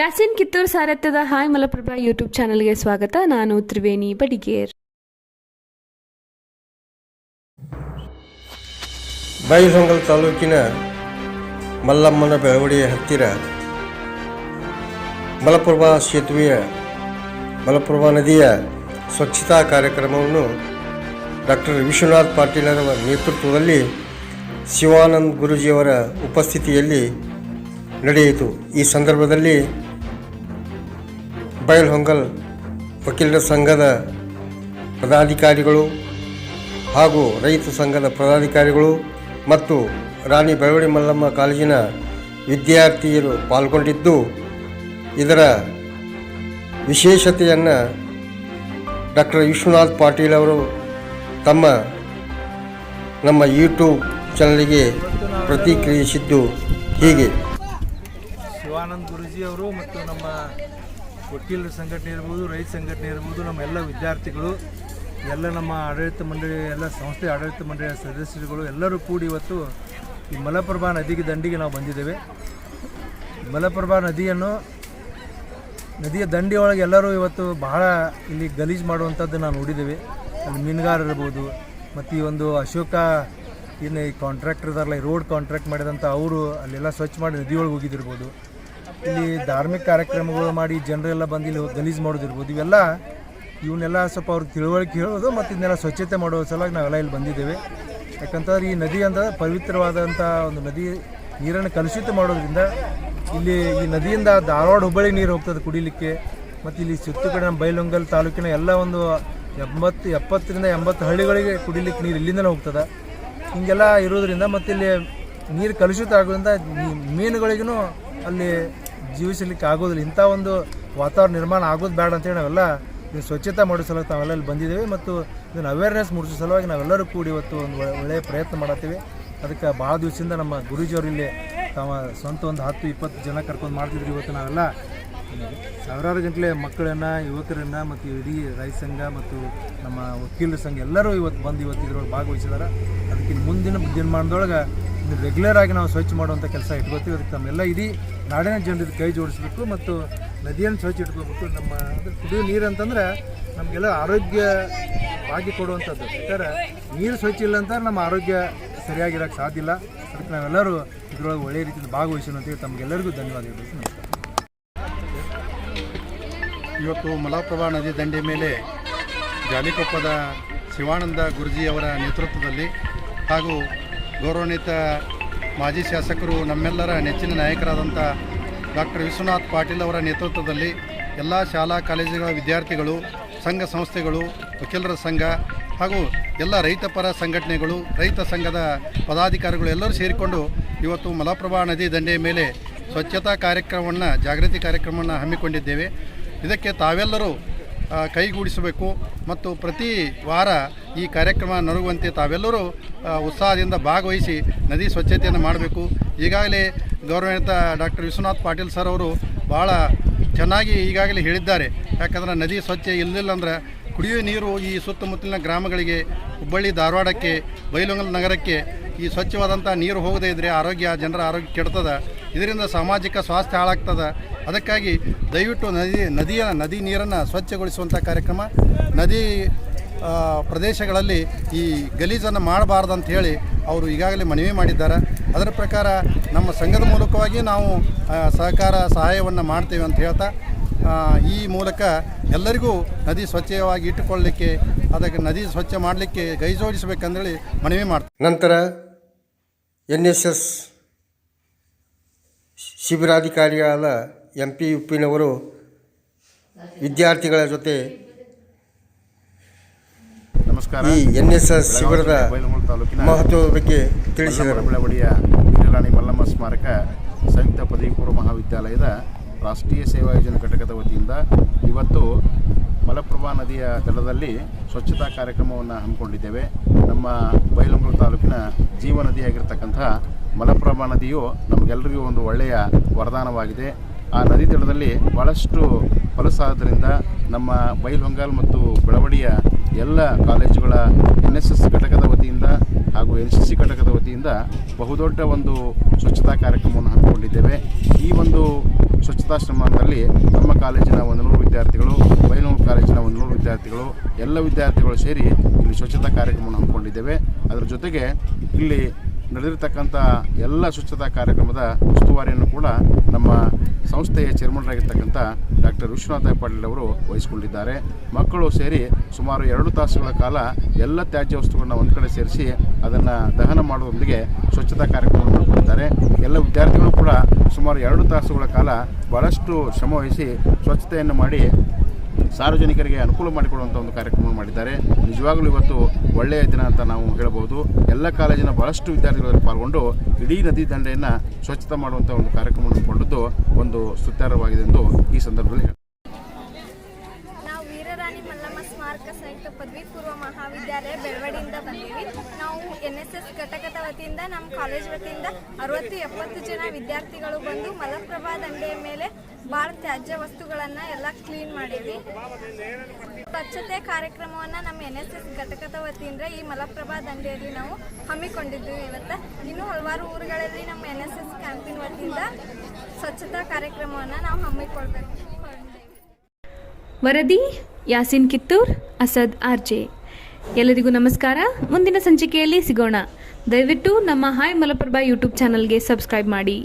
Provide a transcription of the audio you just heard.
Yasin Kittur ಸಾರಥ್ಯದ hi Malaprabha YouTube ಚಾನಲ್ಗೆ ಸ್ವಾಗತ. ನಾನು ತ್ರಿವೇಣಿ ಬಡಿಗೇರ್. ಬೈಲಹೊಂಗಲ ತಾಲೂಕಿನ ಮಲ್ಲಮ್ಮನ ಬೆಳವಡಿಯ ಹತ್ತಿರ ಮಲಪ್ರಭಾ ಸೇತುವೆಯ ಮಲಪ್ರಭಾ ನದಿಯ ಸ್ವಚ್ಛತಾ ಕಾರ್ಯಕ್ರಮವನ್ನು ಡಾಕ್ಟರ್ ವಿಶ್ವನಾಥ್ ಪಾಟೀಲರ ನೇತೃತ್ವದಲ್ಲಿ ಶಿವಾನಂದ ಗುರೂಜಿಯವರ ಉಪಸ್ಥಿತಿಯಲ್ಲಿ ನಡೆಯಿತು. ಈ ಸಂದರ್ಭದಲ್ಲಿ ಬೈಲಹೊಂಗಲ ವಕೀಲರ ಸಂಘದ ಪದಾಧಿಕಾರಿಗಳು ಹಾಗೂ ರೈತ ಸಂಘದ ಪದಾಧಿಕಾರಿಗಳು ಮತ್ತು ರಾಣಿ ಬೆಳವಡಿ ಮಲ್ಲಮ್ಮ ಕಾಲೇಜಿನ ವಿದ್ಯಾರ್ಥಿಯರು ಪಾಲ್ಗೊಂಡಿದ್ದು, ಇದರ ವಿಶೇಷತೆಯನ್ನು ಡಾಕ್ಟರ್ ವಿಶ್ವನಾಥ್ ಪಾಟೀಲ್ ಅವರು ನಮ್ಮ ಯೂಟ್ಯೂಬ್ ಚಾನಲ್ಗೆ ಪ್ರತಿಕ್ರಿಯಿಸಿದ್ದು ಹೀಗೆ. ಶಿವಾನಂದ ಗುರೂಜಿ ಅವರು ಮತ್ತು ನಮ್ಮ ವಕೀಲರ ಸಂಘಟನೆ ಇರ್ಬೋದು, ರೈತ ಸಂಘಟನೆ ಇರ್ಬೋದು, ನಮ್ಮ ಎಲ್ಲ ವಿದ್ಯಾರ್ಥಿಗಳು, ಎಲ್ಲ ನಮ್ಮ ಆಡಳಿತ ಮಂಡಳಿ, ಎಲ್ಲ ಸಂಸ್ಥೆ ಆಡಳಿತ ಮಂಡಳಿಯ ಸದಸ್ಯರುಗಳು ಎಲ್ಲರೂ ಕೂಡಿ ಇವತ್ತು ಈ ಮಲಪ್ರಭಾ ನದಿಗೆ ದಂಡಿಗೆ ನಾವು ಬಂದಿದ್ದೇವೆ. ಮಲಪ್ರಭಾ ನದಿಯ ದಂಡಿಯೊಳಗೆ ಎಲ್ಲರೂ ಇವತ್ತು ಬಹಳ ಇಲ್ಲಿ ಗಲೀಜು ಮಾಡುವಂಥದ್ದು ನಾವು ನೋಡಿದ್ದೇವೆ. ಅಲ್ಲಿ ಮೀನುಗಾರರು ಇರ್ಬೋದು, ಮತ್ತು ಈ ಒಂದು ಅಶೋಕ ಏನು ಈ ಕಾಂಟ್ರಾಕ್ಟರ್ ಇದಾರಲ್ಲ, ಈ ರೋಡ್ ಕಾಂಟ್ರಾಕ್ಟ್ ಮಾಡಿದಂಥ ಅವರು ಅಲ್ಲೆಲ್ಲ ಸ್ವಚ್ಛ ಮಾಡಿ ನದಿಯೊಳಗೆ ಹೋಗಿದ್ದಿರ್ಬೋದು. ಇಲ್ಲಿ ಧಾರ್ಮಿಕ ಕಾರ್ಯಕ್ರಮಗಳು ಮಾಡಿ ಜನರೆಲ್ಲ ಬಂದು ಇಲ್ಲಿ ಗಲೀಜು ಮಾಡೋದಿರ್ಬೋದು. ಇವನ್ನೆಲ್ಲ ಸ್ವಲ್ಪ ಅವ್ರಿಗೆ ತಿಳುವಳಿಕೆ ಹೇಳೋದು ಮತ್ತು ಇದನ್ನೆಲ್ಲ ಸ್ವಚ್ಛತೆ ಮಾಡೋ ಸಲುವಾಗಿ ನಾವೆಲ್ಲ ಇಲ್ಲಿ ಬಂದಿದ್ದೇವೆ. ಯಾಕಂತಂದ್ರೆ ಈ ನದಿ ಅಂದರೆ ಪವಿತ್ರವಾದಂಥ ಒಂದು ನದಿ, ನೀರನ್ನು ಕಲುಷಿತ ಮಾಡೋದ್ರಿಂದ ಇಲ್ಲಿ ಈ ನದಿಯಿಂದ ಧಾರವಾಡ ಹುಬ್ಬಳ್ಳಿ ನೀರು ಹೋಗ್ತದೆ ಕುಡಿಲಿಕ್ಕೆ. ಮತ್ತು ಇಲ್ಲಿ ಸುತ್ತ ಕಡೆ ನಮ್ಮ ಬೈಲಹೊಂಗಲ ತಾಲೂಕಿನ ಎಲ್ಲ ಒಂದು 70ರಿಂದ 80 ಹಳ್ಳಿಗಳಿಗೆ ಕುಡಿಲಿಕ್ಕೆ ನೀರು ಇಲ್ಲಿಂದಲೇ ಹೋಗ್ತದೆ. ಹೀಗೆಲ್ಲ ಇರೋದ್ರಿಂದ ಮತ್ತು ಇಲ್ಲಿ ನೀರು ಕಲುಷಿತ ಆಗೋದ್ರಿಂದ ಮೀನುಗಳಿಗೂ ಅಲ್ಲಿ ಜೀವಿಸಲಿಕ್ಕೆ ಆಗೋದಿಲ್ಲ. ಇಂಥ ಒಂದು ವಾತಾವರಣ ನಿರ್ಮಾಣ ಆಗೋದು ಬೇಡ ಅಂತೇಳಿ ನಾವೆಲ್ಲ ಇದು ಸ್ವಚ್ಛತೆ ಮಾಡೋ ಸಲುವಾಗಿ ನಾವೆಲ್ಲ ಇಲ್ಲಿ ಬಂದಿದ್ದೇವೆ. ಮತ್ತು ಇದನ್ನು ಅವೇರ್ನೆಸ್ ಮೂಡಿಸೋ ಸಲುವಾಗಿ ನಾವೆಲ್ಲರೂ ಕೂಡಿ ಇವತ್ತು ಒಂದು ಒಳ್ಳೆಯ ಪ್ರಯತ್ನ ಮಾಡತ್ತೀವಿ. ಅದಕ್ಕೆ ಭಾಳ ದಿವಸದಿಂದ ನಮ್ಮ ಗುರೂಜಿಯವರು ಇಲ್ಲಿ ತಾವು ಸ್ವಂತ ಒಂದು 10-20 ಜನ ಕರ್ಕೊಂಡು ಮಾಡ್ತಿದ್ರು. ಇವತ್ತು ನಾವೆಲ್ಲ ಸಾವಿರಾರು ಗಂಟಲೆ ಮಕ್ಕಳನ್ನು, ಯುವಕರನ್ನು ಮತ್ತು ಇಡೀ ರೈತ ಸಂಘ ಮತ್ತು ನಮ್ಮ ವಕೀಲರ ಸಂಘ ಎಲ್ಲರೂ ಇವತ್ತು ಇದ್ರೊಳಗೆ ಭಾಗವಹಿಸಿದ್ದಾರೆ. ಅದಕ್ಕೆ ಮುಂದಿನ ದಿನಮಾನದೊಳಗೆ ಇದು ರೆಗ್ಯುಲರ್ ಆಗಿ ನಾವು ಸ್ವಚ್ಛ ಮಾಡುವಂಥ ಕೆಲಸ ಇಟ್ಕೋತೀವಿ. ಅದಕ್ಕೆ ನಮ್ಮೆಲ್ಲ ಇಡೀ ನಾಡಿನ ಜನರಿಗೆ ಕೈ ಜೋಡಿಸ್ಬೇಕು ಮತ್ತು ನದಿಯನ್ನು ಸ್ವಚ್ಛ ಇಟ್ಕೋಬೇಕು. ನಮ್ಮ ಅದ್ರ ಕುಡಿಯೋ ನೀರು ಅಂತಂದ್ರೆ ನಮಗೆಲ್ಲ ಆರೋಗ್ಯವಾಗಿ ಕೊಡುವಂಥದ್ದು. ಯಾಕಂದ್ರೆ ನೀರು ಸ್ವಚ್ಛ ಇಲ್ಲ ಅಂತ ನಮ್ಮ ಆರೋಗ್ಯ ಸರಿಯಾಗಿರೋಕ್ಕೆ ಸಾಧ್ಯ ಇಲ್ಲ. ಅದಕ್ಕೆ ನಾವೆಲ್ಲರೂ ಇದರೊಳಗೆ ಒಳ್ಳೆಯ ರೀತಿಯಿಂದ ಭಾಗವಹಿಸೋಣ ಅಂತೇಳಿ ತಮಗೆಲ್ಲರಿಗೂ ಧನ್ಯವಾದಗಳು. ಇವತ್ತು ಮಲಪ್ರಭಾ ನದಿ ದಂಡೆ ಮೇಲೆ ಜಾಲಿಕೊಪ್ಪದ ಶಿವಾನಂದ ಗುರೂಜಿಯವರ ನೇತೃತ್ವದಲ್ಲಿ ಹಾಗೂ ಗೌರವಾನ್ವಿತ ಮಾಜಿ ಶಾಸಕರು, ನಮ್ಮೆಲ್ಲರ ನೆಚ್ಚಿನ ನಾಯಕರಾದಂಥ ಡಾಕ್ಟರ್ ವಿಶ್ವನಾಥ್ ಪಾಟೀಲ್ ಅವರ ನೇತೃತ್ವದಲ್ಲಿ ಎಲ್ಲ ಶಾಲಾ ಕಾಲೇಜುಗಳ ವಿದ್ಯಾರ್ಥಿಗಳು, ಸಂಘ ಸಂಸ್ಥೆಗಳು, ವಕೀಲರ ಸಂಘ ಹಾಗೂ ಎಲ್ಲ ರೈತಪರ ಸಂಘಟನೆಗಳು, ರೈತ ಸಂಘದ ಪದಾಧಿಕಾರಿಗಳು ಎಲ್ಲರೂ ಸೇರಿಕೊಂಡು ಇವತ್ತು ಮಲಪ್ರಭಾ ನದಿ ದಂಡೆಯ ಮೇಲೆ ಸ್ವಚ್ಛತಾ ಕಾರ್ಯಕ್ರಮವನ್ನು, ಜಾಗೃತಿ ಕಾರ್ಯಕ್ರಮವನ್ನು ಹಮ್ಮಿಕೊಂಡಿದ್ದೇವೆ. ಇದಕ್ಕೆ ತಾವೆಲ್ಲರೂ ಕೈಗೂಡಿಸಬೇಕು ಮತ್ತು ಪ್ರತಿ ವಾರ ಈ ಕಾರ್ಯಕ್ರಮ ನರುಗುವಂತೆ ತಾವೆಲ್ಲರೂ ಉತ್ಸಾಹದಿಂದ ಭಾಗವಹಿಸಿ ನದಿ ಸ್ವಚ್ಛತೆಯನ್ನು ಮಾಡಬೇಕು. ಈಗಾಗಲೇ ಗೌರವಾನ್ವಿತ ಡಾಕ್ಟರ್ ವಿಶ್ವನಾಥ್ ಪಾಟೀಲ್ ಸರ್ ಅವರು ಭಾಳ ಚೆನ್ನಾಗಿ ಈಗಾಗಲೇ ಹೇಳಿದ್ದಾರೆ. ಯಾಕಂದ್ರೆ ನದಿ ಸ್ವಚ್ಛ ಇಲ್ಲದಿಲ್ಲ ಅಂದ್ರೆ ಕುಡಿಯುವ ನೀರು ಈ ಸುತ್ತಮುತ್ತಲಿನ ಗ್ರಾಮಗಳಿಗೆ, ಹುಬ್ಬಳ್ಳಿ ಧಾರವಾಡಕ್ಕೆ, ಬೈಲಹೊಂಗಲ ನಗರಕ್ಕೆ ಈ ಸ್ವಚ್ಛವಾದಂಥ ನೀರು ಹೋಗದೇ ಇದ್ದರೆ ಜನರ ಆರೋಗ್ಯ ಕೆಡ್ತದೆ. ಇದರಿಂದ ಸಾಮಾಜಿಕ ಸ್ವಾಸ್ಥ್ಯ ಹಾಳಾಗ್ತದೆ. ಅದಕ್ಕಾಗಿ ದಯವಿಟ್ಟು ನದಿ ನೀರನ್ನು ಸ್ವಚ್ಛಗೊಳಿಸುವಂಥ ಕಾರ್ಯಕ್ರಮ, ನದಿ ಪ್ರದೇಶಗಳಲ್ಲಿ ಈ ಗಲೀಜನ್ನು ಮಾಡಬಾರ್ದು ಅಂತ ಹೇಳಿ ಅವರು ಈಗಾಗಲೇ ಮನವಿ ಮಾಡಿದ್ದಾರೆ. ಅದರ ಪ್ರಕಾರ ನಮ್ಮ ಸಂಘದ ಮೂಲಕವಾಗಿ ನಾವು ಸಹಾಯವನ್ನು ಮಾಡ್ತೇವೆ ಅಂತ ಹೇಳ್ತಾ, ಈ ಮೂಲಕ ಎಲ್ಲರಿಗೂ ನದಿ ಸ್ವಚ್ಛವಾಗಿ ಇಟ್ಟುಕೊಳ್ಳಲಿಕ್ಕೆ, ಅದಕ್ಕೆ ನದಿ ಸ್ವಚ್ಛ ಮಾಡಲಿಕ್ಕೆ ಕೈ ಜೋಡಿಸಬೇಕಂದೇಳಿ ಮನವಿ ಮಾಡ್ತಾರೆ. ನಂತರ NSS ಶಿಬಿರಾಧಿಕಾರಿಯಾದ MP ಉಪ್ಪಿನವರು ವಿದ್ಯಾರ್ಥಿಗಳ ಜೊತೆ ನಮಸ್ಕಾರ. ಈ NSS ಶಿಬಿರದ ಮಹತ್ವದ ಬಗ್ಗೆ ತಿಳಿಸಿದರು. ಬೆಳವಡಿಯ ರಾಣಿ ಮಲ್ಲಮ್ಮ ಸ್ಮಾರಕ ಸಂಯುಕ್ತ ಪದವಿ ಪೂರ್ವ ಮಹಾವಿದ್ಯಾಲಯದ ರಾಷ್ಟ್ರೀಯ ಸೇವಾ ಯೋಜನೆ ಘಟಕದ ವತಿಯಿಂದ ಇವತ್ತು ಮಲಪ್ರಭಾ ನದಿಯ ದಡದಲ್ಲಿ ಸ್ವಚ್ಛತಾ ಕಾರ್ಯಕ್ರಮವನ್ನು ಹಮ್ಮಿಕೊಂಡಿದ್ದೇವೆ. ನಮ್ಮ ಬೈಲಹೊಂಗಲ ತಾಲೂಕಿನ ಜೀವ ನದಿಯಾಗಿರ್ತಕ್ಕಂಥ ಮಲಪ್ರಭಾ ನದಿಯು ನಮಗೆಲ್ಲರಿಗೂ ಒಂದು ಒಳ್ಳೆಯ ವರದಾನವಾಗಿದೆ. ಆ ನದಿ ದಡದಲ್ಲಿ ಭಾಳಷ್ಟು ಫಲಸಾದ್ರಿಂದ ನಮ್ಮ ಬೈಲಹೊಂಗಲ ಮತ್ತು ಬೆಳವಡಿಯ ಎಲ್ಲ ಕಾಲೇಜುಗಳ NSS ಘಟಕದ ವತಿಯಿಂದ ಹಾಗೂ NCC ಘಟಕದ ವತಿಯಿಂದ ಬಹುದೊಡ್ಡ ಒಂದು ಸ್ವಚ್ಛತಾ ಕಾರ್ಯಕ್ರಮವನ್ನು ಹಮ್ಮಿಕೊಂಡಿದ್ದೇವೆ. ಈ ಒಂದು ಸ್ವಚ್ಛತಾಶ್ರಮದಲ್ಲಿ ನಮ್ಮ ಕಾಲೇಜಿನ 100 ವಿದ್ಯಾರ್ಥಿಗಳು, ಬೈಲಹೊಂಗಲ ಕಾಲೇಜಿನ 100 ವಿದ್ಯಾರ್ಥಿಗಳು, ಎಲ್ಲ ವಿದ್ಯಾರ್ಥಿಗಳು ಸೇರಿ ಇಲ್ಲಿ ಸ್ವಚ್ಛತಾ ಕಾರ್ಯಕ್ರಮವನ್ನು ಹಮ್ಮಿಕೊಂಡಿದ್ದೇವೆ. ಅದರ ಜೊತೆಗೆ ಇಲ್ಲಿ ನಡೆದಿರ್ತಕ್ಕಂಥ ಎಲ್ಲ ಸ್ವಚ್ಛತಾ ಕಾರ್ಯಕ್ರಮದ ಉಸ್ತುವಾರಿಯನ್ನು ಕೂಡ ನಮ್ಮ ಸಂಸ್ಥೆಯ ಚೇರ್ಮನ್ರಾಗಿರ್ತಕ್ಕಂಥ ಡಾಕ್ಟರ್ ವಿಶ್ವನಾಥ ಪಾಟೀಲ್ ಅವರು ವಹಿಸಿಕೊಂಡಿದ್ದಾರೆ. ಮಕ್ಕಳು ಸೇರಿ ಸುಮಾರು 2 ತಾಸುಗಳ ಕಾಲ ಎಲ್ಲ ತ್ಯಾಜ್ಯ ವಸ್ತುಗಳನ್ನು ಒಂದು ಕಡೆ ಸೇರಿಸಿ ಅದನ್ನು ದಹನ ಮಾಡುವುದರೊಂದಿಗೆ ಸ್ವಚ್ಛತಾ ಕಾರ್ಯಕ್ರಮವನ್ನು ಮಾಡಿಕೊಂಡಿದ್ದಾರೆ. ಎಲ್ಲ ವಿದ್ಯಾರ್ಥಿಗಳು ಕೂಡ ಸುಮಾರು 2 ತಾಸುಗಳ ಕಾಲ ಭಾಳಷ್ಟು ಶ್ರಮವಹಿಸಿ ಸ್ವಚ್ಛತೆಯನ್ನು ಮಾಡಿ ಸಾರ್ವಜನಿಕರಿಗೆ ಅನುಕೂಲ ಮಾಡಿಕೊಡುವಂಥ ಒಂದು ಕಾರ್ಯಕ್ರಮವನ್ನು ಮಾಡಿದ್ದಾರೆ. ನಿಜವಾಗಲೂ ಇವತ್ತು ಒಳ್ಳೆಯ ದಿನ ಅಂತ ನಾವು ಹೇಳಬಹುದು. ಎಲ್ಲ ಕಾಲೇಜಿನ ಭಾಳಷ್ಟು ವಿದ್ಯಾರ್ಥಿಗಳು ಪಾಲ್ಗೊಂಡು ಇಡೀ ನದಿ ದಂಡೆಯನ್ನು ಸ್ವಚ್ಛತೆ ಮಾಡುವಂಥ ಒಂದು ಕಾರ್ಯಕ್ರಮವನ್ನು ಹಮ್ಮಿಕೊಂಡಿದ್ದು ಒಂದು ಸ್ತುತ್ಯಾರ್ಹವಾಗಿದೆ ಎಂದು ಈ ಸಂದರ್ಭದಲ್ಲಿ ನಾವು ವೀರರಾಣಿ ಮಲ್ಲಮ್ಮ ಸ್ಮಾರಕ ಸಂಯುಕ್ತ ಪದವಿ ಪೂರ್ವ ಮಹಾವಿದ್ಯಾಲಯ ಬೆಳವಡಿಯಿಂದ ಬಂದೀವಿ. ನಾವು NSS ಘಟಕದ ವತಿಯಿಂದ ನಮ್ಮ ಕಾಲೇಜ್ ವತಿಯಿಂದ 60-70 ಜನ ವಿದ್ಯಾರ್ಥಿಗಳು ಬಂದು ಮಲಪ್ರಭಾ ದಂಡೆಯ ಮೇಲೆ ಭಾಳ ತ್ಯಾಜ್ಯ ವಸ್ತುಗಳನ್ನು ಎಲ್ಲ ಕ್ಲೀನ್ ಮಾಡೀವಿ. ಸ್ವಚ್ಛತೆ ಕಾರ್ಯಕ್ರಮವನ್ನು ನಮ್ಮ NSS ಘಟಕದ ವತಿಯಿಂದ ಈ ಮಲಪ್ರಭಾ ದಂಡೆಯಲ್ಲಿ ನಾವು ಹಮ್ಮಿಕೊಂಡಿದ್ದೀವಿ. ಇವತ್ತು ಇನ್ನೂ ಹಲವಾರು ಊರುಗಳಲ್ಲಿ ನಮ್ಮ NSS ಕ್ಯಾಂಪಿನ ವತಿಯಿಂದ ಸ್ವಚ್ಛತಾ ಕಾರ್ಯಕ್ರಮವನ್ನು ನಾವು ಹಮ್ಮಿಕೊಳ್ಬೇಕು. ವರದಿ ಯಾಸಿನ್ ಕಿತ್ತೂರ್, ಅಸದ್ RJ. ಎಲ್ಲರಿಗೂ ನಮಸ್ಕಾರ. ಮುಂದಿನ ಸಂಚಿಕೆಯಲ್ಲಿ ಸಿಗೋಣ. ದಯವಿಟ್ಟು ನಮ್ಮ ಹಾಯ್ ಮಲಪ್ರಭಾ ಯೂಟ್ಯೂಬ್ ಚಾನಲ್ಗೆ ಸಬ್ಸ್ಕ್ರೈಬ್ ಮಾಡಿ.